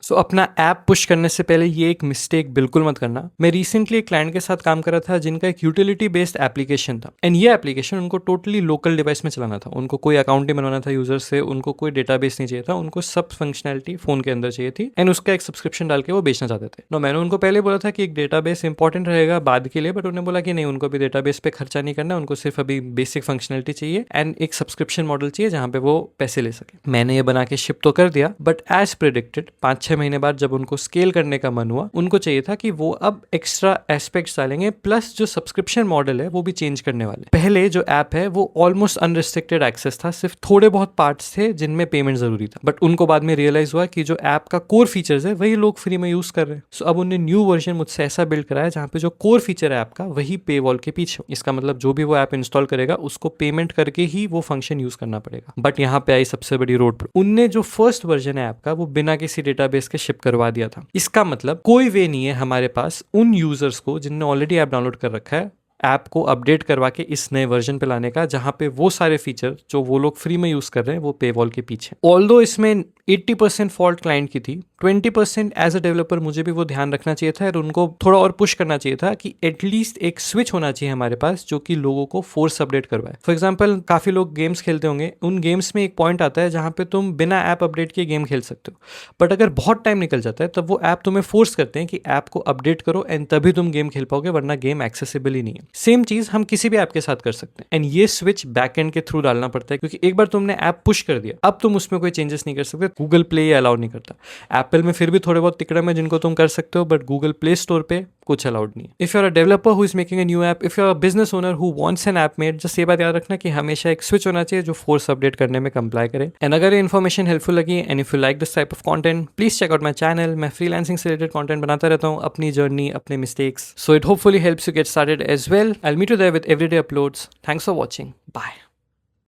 सो अपना app push करने से पहले ये एक मिस्टेक बिल्कुल मत करना। मैं रिसेंटली एक क्लाइंट के साथ काम कर रहा था जिनका एक यूटिलिटी बेस्ड एप्लीकेशन था, एंड ये एप्लीकेशन उनको टोटली लोकल डिवाइस में चलाना था। उनको कोई अकाउंट नहीं बनवाना था यूजर से, उनको कोई डेटाबेस नहीं चाहिए था, उनको सब फंक्शनैलिटी फोन के अंदर चाहिए थी, एंड उसका एक सब्सक्रिप्शन डाल के वो बेचना चाहते थे। नो, मैंने उनको पहले बोला था कि एक डेटाबेस इंपॉर्टेंट रहेगा बाद के लिए, बट उन्होंने बोला कि नहीं, उनको भी डेटाबेस पे खर्चा नहीं करना, उनको सिर्फ अभी बेसिक फंक्शनैलिटी चाहिए एंड एक सब्सक्रिप्शन मॉडल चाहिए जहां पे वो पैसे ले सके। मैंने ये बना के शिप तो कर दिया, बट एज प्रेडिक्टेड 5-6 महीने बाद जब उनको स्केल करने का मन हुआ, उनको चाहिए था कि वो अब एक्स्ट्रा एस्पेक्ट्स डालेंगे, प्लस जो सब्सक्रिप्शन मॉडल है वो भी चेंज करने वाले। पहले जो ऐप है वो ऑलमोस्ट अनरिस्ट्रिक्टेड एक्सेस था, सिर्फ थोड़े बहुत पार्ट्स थे जिनमें पेमेंट जरूरी था, बट उनको बाद में रियलाइज हुआ कि जो ऐप का कोर फीचर्स है वही लोग फ्री में यूज कर रहे हैं। सो अब उन्हें न्यू वर्जन मुझसे ऐसा बिल्ड कराया जहां पे जो कोर फीचर है ऐप का वही पे वॉल के पीछे हो। इसका मतलब जो भी वो ऐप इंस्टॉल करेगा उसको पेमेंट करके ही वो फंक्शन यूज करना पड़ेगा। बट यहाँ पे आई सबसे बड़ी रोड पर, उनने जो फर्स्ट वर्जन है ऐप का वो बिना किसी डेटाबेस के शिप करवा दिया था। इसका मतलब कोई वे नहीं है हमारे पास उन यूजर्स को जिनने ऑलरेडी ऐप डाउनलोड कर रखा है ऐप को अपडेट करवा के इस नए वर्जन पे लाने का, जहां पे वो सारे फीचर जो वो लोग फ्री में यूज कर रहे हैं वो पे वॉल के पीछे। ऑल्दो इसमें 80% फॉल्ट क्लाइंट की थी, 20% एज अ डेवलपर मुझे भी वो ध्यान रखना चाहिए था और उनको थोड़ा और पुश करना चाहिए था कि एटलीस्ट एक स्विच होना चाहिए हमारे पास जो कि लोगों को फोर्स अपडेट करवाए। फॉर एग्जाम्पल, काफी लोग गेम्स खेलते होंगे, उन गेम्स में एक पॉइंट आता है जहां पे तुम बिना ऐप अपडेट के गेम खेल सकते हो, बट अगर बहुत टाइम निकल जाता है तब वो ऐप तुम्हें फोर्स करते हैं कि ऐप को अपडेट करो एंड तभी तुम गेम खेल पाओगे, वरना गेम एक्सेसिबल ही नहीं है। सेम चीज हम किसी भी ऐप के साथ कर सकते हैं, एंड ये स्विच बैकएंड के थ्रू डालना पड़ता है, क्योंकि एक बार तुमने ऐप पुश कर दिया, अब तुम उसमें कोई चेंजेस नहीं कर सकते। गूगल प्ले ये अलाउ नहीं करता। एप्पल में फिर भी थोड़े बहुत तिकड़म है जिनको तुम कर सकते हो, बट गूगल प्ले स्टोर पे कुछ अलाउड नहीं है। If you are a developer who is making a new app, if you are a business owner who wants an app made, just ये बात याद रखना कि हमेशा एक स्विच होना चाहिए जो फोर्स अपडेट करने में कंप्लाई करे। एंड अगर ये इन्फॉर्मेशन हेल्पफुल लगी and if you like this type of content, please check out my channel. मैं फ्रीलांसिंग से रिलेटेड कंटेंट बनाता रहता हूँ, अपनी जर्नी, अपने mistakes, so it hopefully helps you get started as well. I will meet you there with everyday uploads. Thanks for watching, bye.